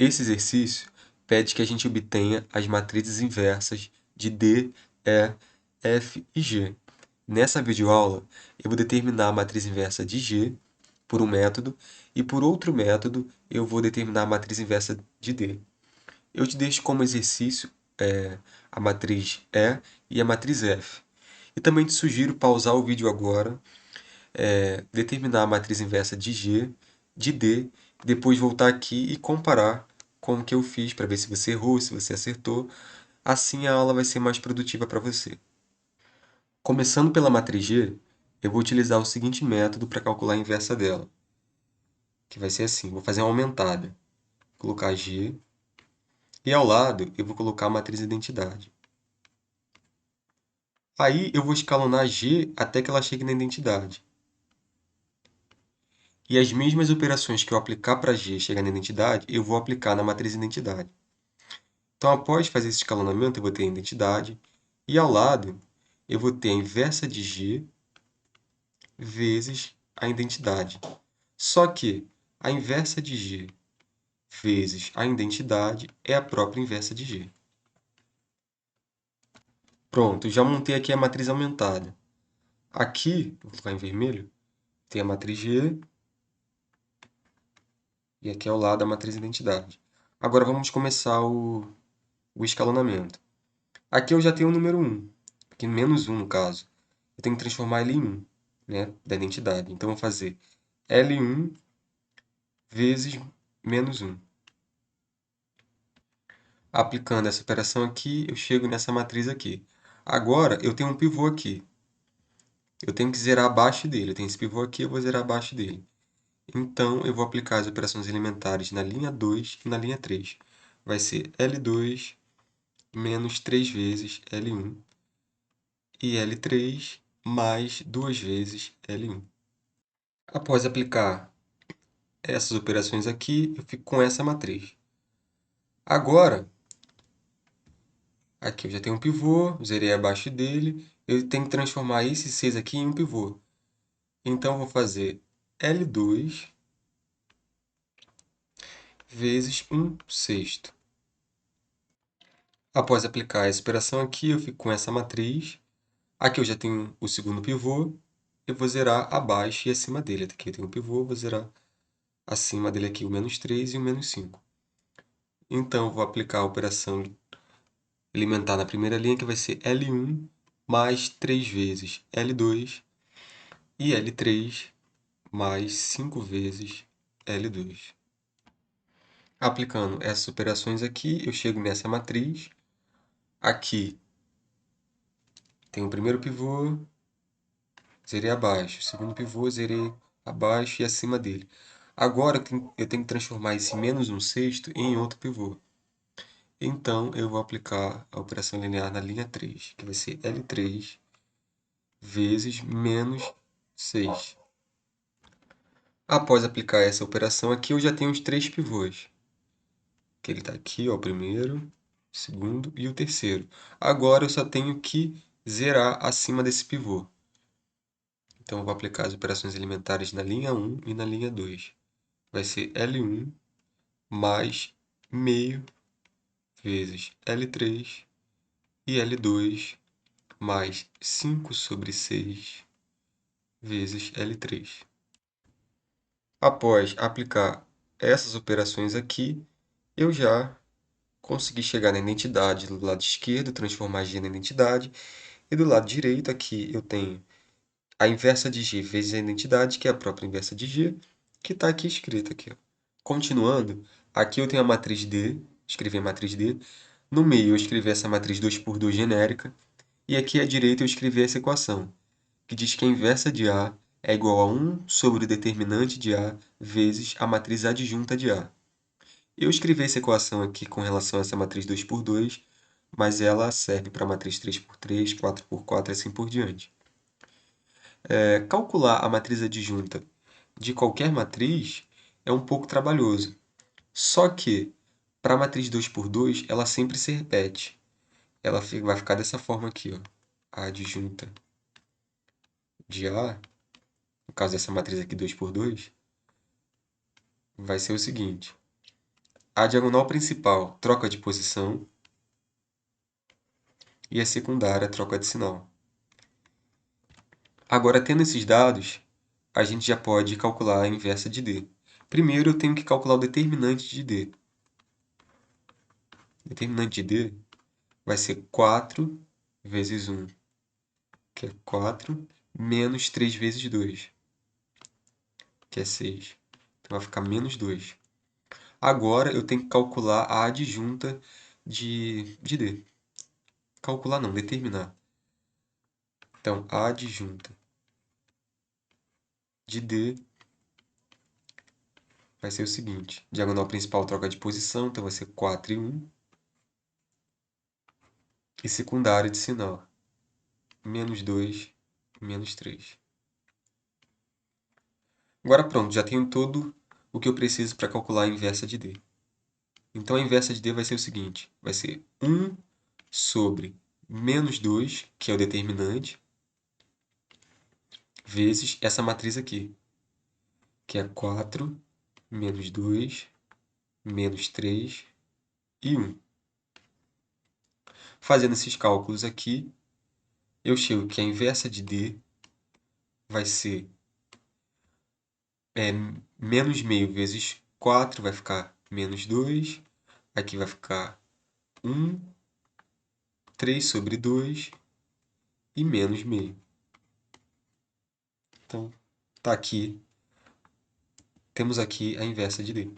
Esse exercício pede que a gente obtenha as matrizes inversas de D, E, F e G. Nessa videoaula, eu vou determinar a matriz inversa de G por um método e por outro método eu vou determinar a matriz inversa de D. Eu te deixo como exercício a matriz E e a matriz F. E também te sugiro pausar o vídeo agora, determinar a matriz inversa de G, de D, depois voltar aqui e comparar com o que eu fiz para ver se você errou, se você acertou. Assim a aula vai ser mais produtiva para você. Começando pela matriz G, eu vou utilizar o seguinte método para calcular a inversa dela, que vai ser assim, vou fazer uma aumentada, vou colocar G, e ao lado eu vou colocar a matriz identidade. Aí eu vou escalonar G até que ela chegue na identidade. E as mesmas operações que eu aplicar para G chegar na identidade, eu vou aplicar na matriz identidade. Então, após fazer esse escalonamento, eu vou ter a identidade, e ao lado eu vou ter a inversa de G vezes a identidade. Só que a inversa de G vezes a identidade é a própria inversa de G. Pronto, já montei aqui a matriz aumentada. Aqui, vou colocar em vermelho, tem a matriz G, e aqui ao lado a matriz identidade. Agora vamos começar o escalonamento. Aqui eu já tenho o número 1, aqui menos 1 no caso. Eu tenho que transformar ele em 1, né, da identidade. Então, eu vou fazer L1 vezes menos 1. Aplicando essa operação aqui, eu chego nessa matriz aqui. Agora, eu tenho um pivô aqui. Eu tenho que zerar abaixo dele. Eu tenho esse pivô aqui, eu vou zerar abaixo dele. Então, eu vou aplicar as operações elementares na linha 2 e na linha 3. Vai ser L2 menos 3 vezes L1 e L3 mais 2 vezes L1. Após aplicar essas operações aqui, eu fico com essa matriz. Agora, aqui eu já tenho um pivô, zerei abaixo dele, eu tenho que transformar esse 6 aqui em um pivô. Então, eu vou fazer L2 vezes 1 sexto. Após aplicar essa operação aqui, eu fico com essa matriz. Aqui eu já tenho o segundo pivô, eu vou zerar abaixo e acima dele. Aqui eu tenho um pivô, vou zerar acima dele aqui o menos 3 e o menos 5. Então, eu vou aplicar a operação elementar na primeira linha, que vai ser L1 mais 3 vezes L2 e L3 mais 5 vezes L2. Aplicando essas operações aqui, eu chego nessa matriz. Aqui tem o primeiro pivô, zerei abaixo. O segundo pivô, zerei abaixo e acima dele. Agora eu tenho que transformar esse menos 1 sexto em outro pivô. Então, eu vou aplicar a operação linear na linha 3, que vai ser L3 vezes menos 6. Após aplicar essa operação aqui, eu já tenho os 3 pivôs. Que ele está aqui, ó, o primeiro, o segundo e o terceiro. Agora eu só tenho que zerar acima desse pivô. Então, eu vou aplicar as operações elementares na linha 1 e na linha 2. Vai ser L1 mais meio vezes L3 e L2 mais 5 sobre 6 vezes L3. Após aplicar essas operações aqui, eu já consegui chegar na identidade do lado esquerdo, transformar G na identidade, e do lado direito aqui eu tenho a inversa de G vezes a identidade, que é a própria inversa de G, que está aqui escrita aqui, ó. Continuando, aqui eu tenho a matriz D, escrevi a matriz D, no meio eu escrevi essa matriz 2 por 2 genérica, e aqui à direita eu escrevi essa equação, que diz que a inversa de A é igual a 1 sobre o determinante de A vezes a matriz adjunta de A. Eu escrevi essa equação aqui com relação a essa matriz 2 por 2, mas ela serve para a matriz 3 por 3, 4 por 4 e assim por diante. Calcular a matriz adjunta de qualquer matriz é um pouco trabalhoso. Só que, para a matriz 2 por 2, ela sempre se repete. Ela vai ficar dessa forma aqui, ó. A adjunta de A, no caso dessa matriz aqui 2 por 2, vai ser o seguinte. A diagonal principal troca de posição e a secundária troca de sinal. Agora, tendo esses dados, a gente já pode calcular a inversa de D. Primeiro, eu tenho que calcular o determinante de D. O determinante de D vai ser 4 vezes 1, que é 4, menos 3 vezes 2, que é 6. Então, vai ficar menos 2. Agora, eu tenho que calcular a adjunta de D. Calcular não, determinar. Então, a adjunta de D vai ser o seguinte. Diagonal principal troca de posição, então vai ser 4 e 1. E secundária de sinal. Menos 2, menos 3. Agora pronto, já tenho todo o que eu preciso para calcular a inversa de D. Então, a inversa de D vai ser o seguinte. Vai ser 1 sobre menos 2, que é o determinante, vezes essa matriz aqui, que é 4, menos 2, menos 3 e 1. Fazendo esses cálculos aqui, eu chego que a inversa de D vai ser menos meio vezes 4, vai ficar menos 2. Aqui vai ficar 1, 3 sobre 2 e menos meio. Então, tá aqui, temos aqui a inversa de D.